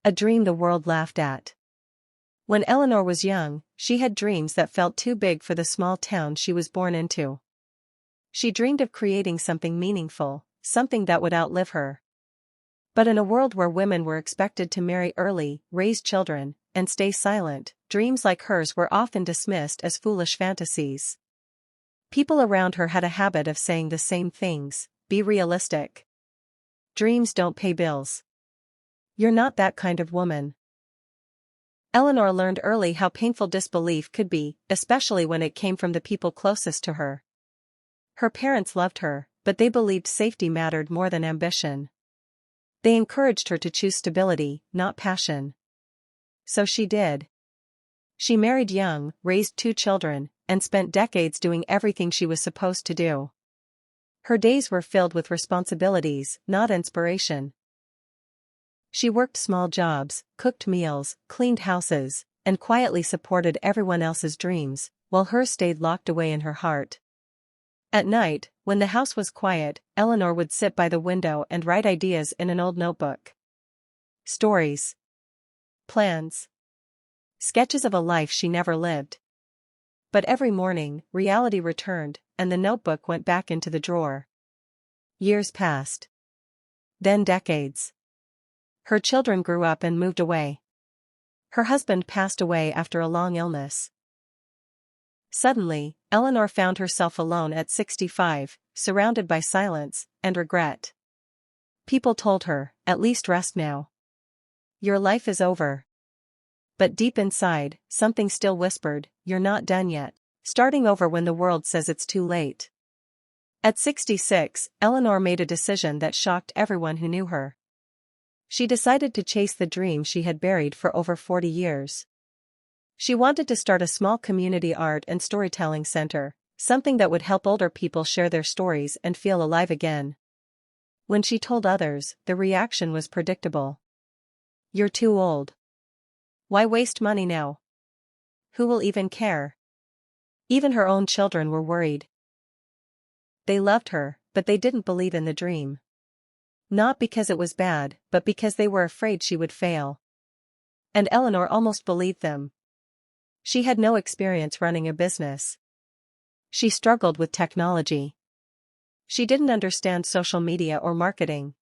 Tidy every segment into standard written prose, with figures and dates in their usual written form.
A dream the world laughed at. When Eleanor was young, she had dreams that felt too big for the small town she was born into. She dreamed of creating something meaningful, something that would outlive her. But in a world where women were expected to marry early, raise children, and stay silent, dreams like hers were often dismissed as foolish fantasies. People around her had a habit of saying the same things: be realistic. Dreams don't pay bills. You're not that kind of woman. Eleanor learned early how painful disbelief could be, especially when it came from the people closest to her. Her parents loved her, but they believed safety mattered more than ambition. They encouraged her to choose stability, not passion. So she did. She married young, raised 2 children, and spent decades doing everything she was supposed to do. Her days were filled with responsibilities, not inspiration. She worked small jobs, cooked meals, cleaned houses, and quietly supported everyone else's dreams, while hers stayed locked away in her heart. At night, when the house was quiet, Eleanor would sit by the window and write ideas in an old notebook. Stories. Plans. Sketches of a life she never lived. But every morning, reality returned, and the notebook went back into the drawer. Years passed. Then decades. Her children grew up and moved away. Her husband passed away after a long illness. Suddenly, Eleanor found herself alone at 65, surrounded by silence and regret. People told her, "At least rest now. Your life is over." But deep inside, something still whispered, "You're not done yet." Starting over when the world says it's too late. At 66, Eleanor made a decision that shocked everyone who knew her. She decided to chase the dream she had buried for over 40 years. She wanted to start a small community art and storytelling center, something that would help older people share their stories and feel alive again. When she told others, the reaction was predictable. "You're too old. Why waste money now? Who will even care?" Even her own children were worried. They loved her, but they didn't believe in the dream. Not because it was bad, but because they were afraid she would fail. And Eleanor almost believed them. She had no experience running a business. She struggled with technology. She didn't understand social media or marketing.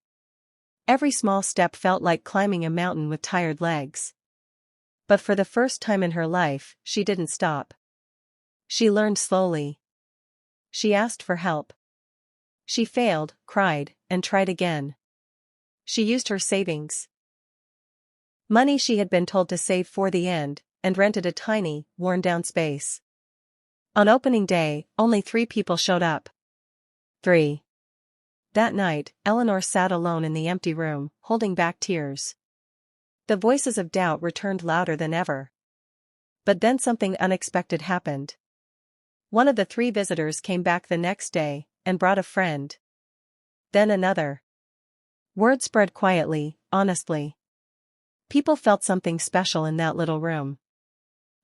Every small step felt like climbing a mountain with tired legs. But for the first time in her life, she didn't stop. She learned slowly. She asked for help. She failed, cried, and tried again. She used her savings. Money she had been told to save for the end, and rented a tiny, worn-down space. On opening day, only 3 people showed up. 3. That night, Eleanor sat alone in the empty room, holding back tears. The voices of doubt returned louder than ever. But then something unexpected happened. One of the 3 visitors came back the next day, and brought a friend. Then another. Word spread quietly, honestly. People felt something special in that little room.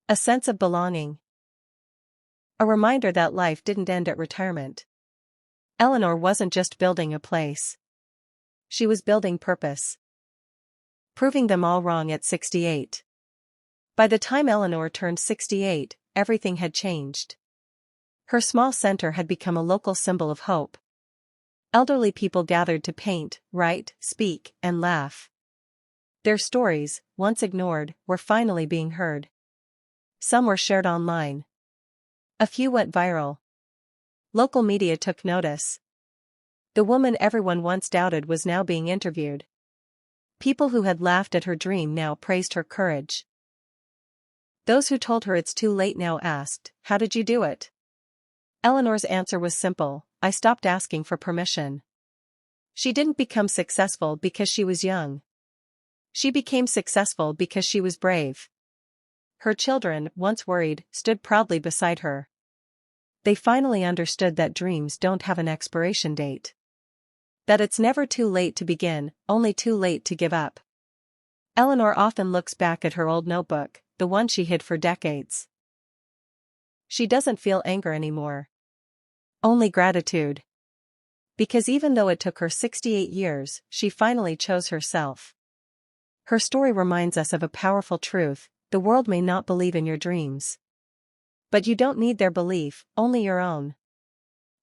A sense of belonging. A reminder that life didn't end at retirement. Eleanor wasn't just building a place. She was building purpose. Proving them all wrong at 68. By the time Eleanor turned 68, everything had changed. Her small center had become a local symbol of hope. Elderly people gathered to paint, write, speak, and laugh. Their stories, once ignored, were finally being heard. Some were shared online. A few went viral. Local media took notice. The woman everyone once doubted was now being interviewed. People who had laughed at her dream now praised her courage. Those who told her it's too late now asked, "How did you do it?" Eleanor's answer was simple: "I stopped asking for permission." She didn't become successful because she was young. She became successful because she was brave. Her children, once worried, stood proudly beside her. They finally understood that dreams don't have an expiration date. That it's never too late to begin, only too late to give up. Eleanor often looks back at her old notebook, the one she hid for decades. She doesn't feel anger anymore. Only gratitude. Because even though it took her 68 years, she finally chose herself. Her story reminds us of a powerful truth: the world may not believe in your dreams. But you don't need their belief, only your own.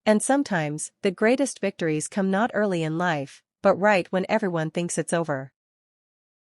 And sometimes, the greatest victories come not early in life, but right when everyone thinks it's over.